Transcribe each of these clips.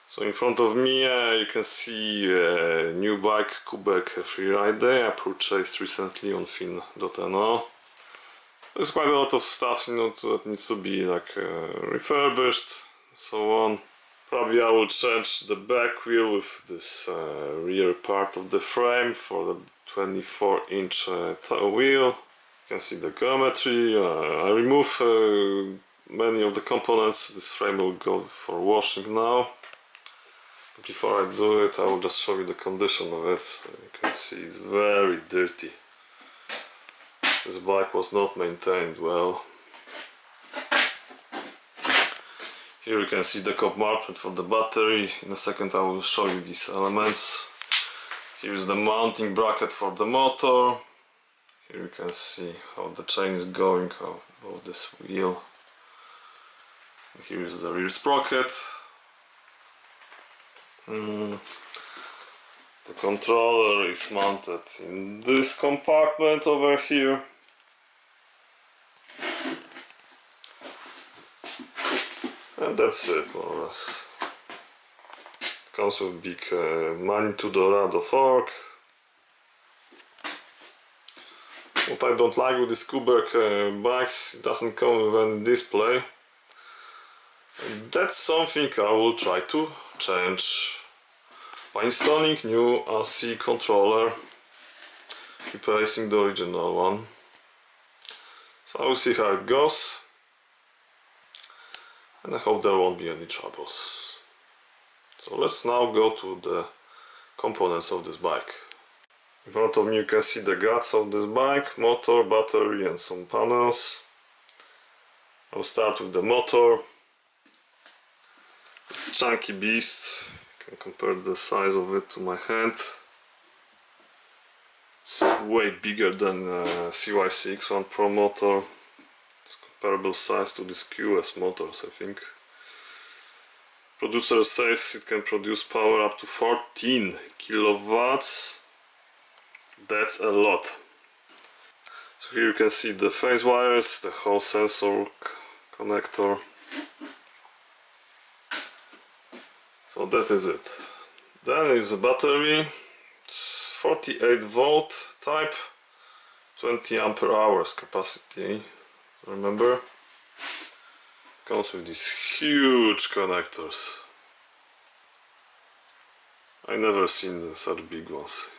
So in front of me you can see a new bike, Kuberg Freerider, I purchased recently on fin.no. There's quite a lot of stuff, you know, that needs to be like refurbished, so on. Probably I will change the back wheel with this rear part of the frame for the 24-inch wheel. You can see the geometry. I remove many of the components. This frame will go for washing now. Before I do it, I will just show you the condition of it. You can see it's very dirty. This bike was not maintained well. Here you can see the compartment for the battery. In a second I will show you these elements. Here is the mounting bracket for the motor. Here you can see how the chain is going above this wheel. And here is the rear sprocket. The controller is mounted in this compartment over here. And that's it, more or less. Comes with big Dorado fork. What I don't like with this Kuberg bikes, it doesn't come with any display. And that's something I will try to change by installing new ASI controller, replacing the original one. So I will see how it goes, and I hope there won't be any troubles. So let's now go to the components of this bike. In front of me you can see the guts of this bike, motor, battery and some panels. I'll start with the motor. It's a chunky beast. You can compare the size of it to my hand. It's way bigger than CYCX1 Pro motor. It's comparable size to these QS motors, I think. Producer says it can produce power up to 14 kilowatts. That's a lot. So here you can see the phase wires, the whole sensor connector. So that is it. Then is a battery. It's 48 volt type, 20 ampere hours capacity. Remember? Comes with these huge connectors. I never seen such big ones.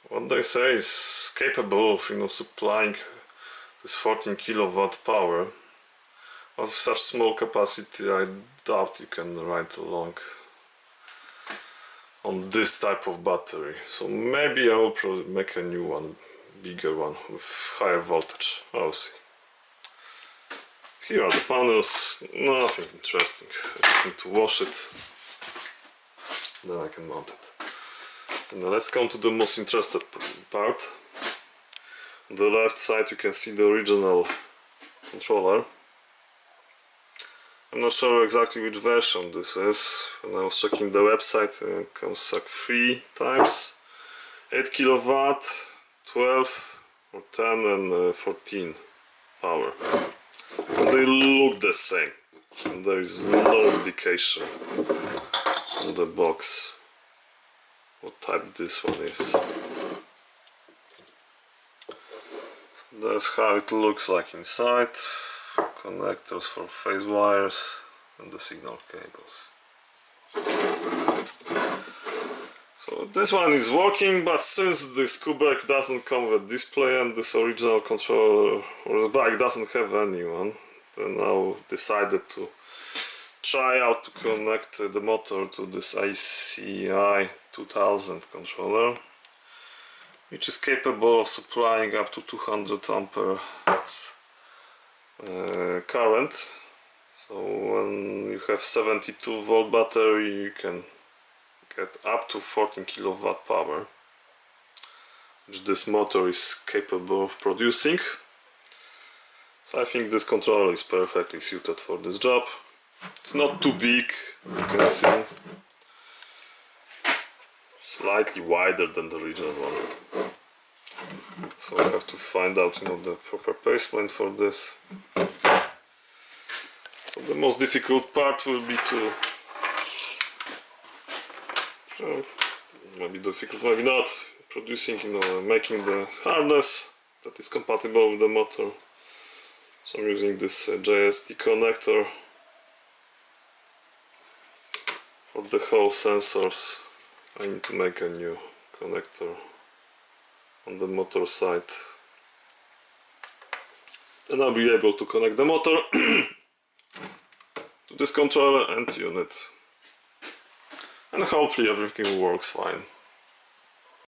What they say is capable of, you know, supplying this 14 kilowatt power. Of such small capacity, I doubt you can ride along on this type of battery. So maybe I will probably make a new one, bigger one with higher voltage. I'll see. Here are the panels, nothing interesting. I just need to wash it, then I can mount it. And now let's come to the most interesting part. On the left side you can see the original controller. I'm not sure exactly which version this is. When I was checking the website, it comes like 3 types: 8 kilowatt, 12 or 10 and 14 power. And they look the same, and there is no indication on the box what type this one is. So that's how it looks like inside. Connectors for phase wires and the signal cables. So this one is working, but since this Kuberg doesn't come with a display and this original controller or the bike doesn't have any one, then I decided to try out to connect the motor to this ASI 2000 controller, which is capable of supplying up to 200 ampere current. So when you have 72 volt battery, you can get up to 14 kilowatt power, which this motor is capable of producing. So I think this controller is perfectly suited for this job. It's not too big, you can see. Slightly wider than the original one. So I have to find out, you know, the proper placement for this. So the most difficult part will be to maybe difficult, maybe not. Producing, making the harness that is compatible with the motor. So I'm using this JST connector for the whole sensors. I need to make a new connector on the motor side. And I'll be able to connect the motor to this controller and unit. And hopefully everything works fine.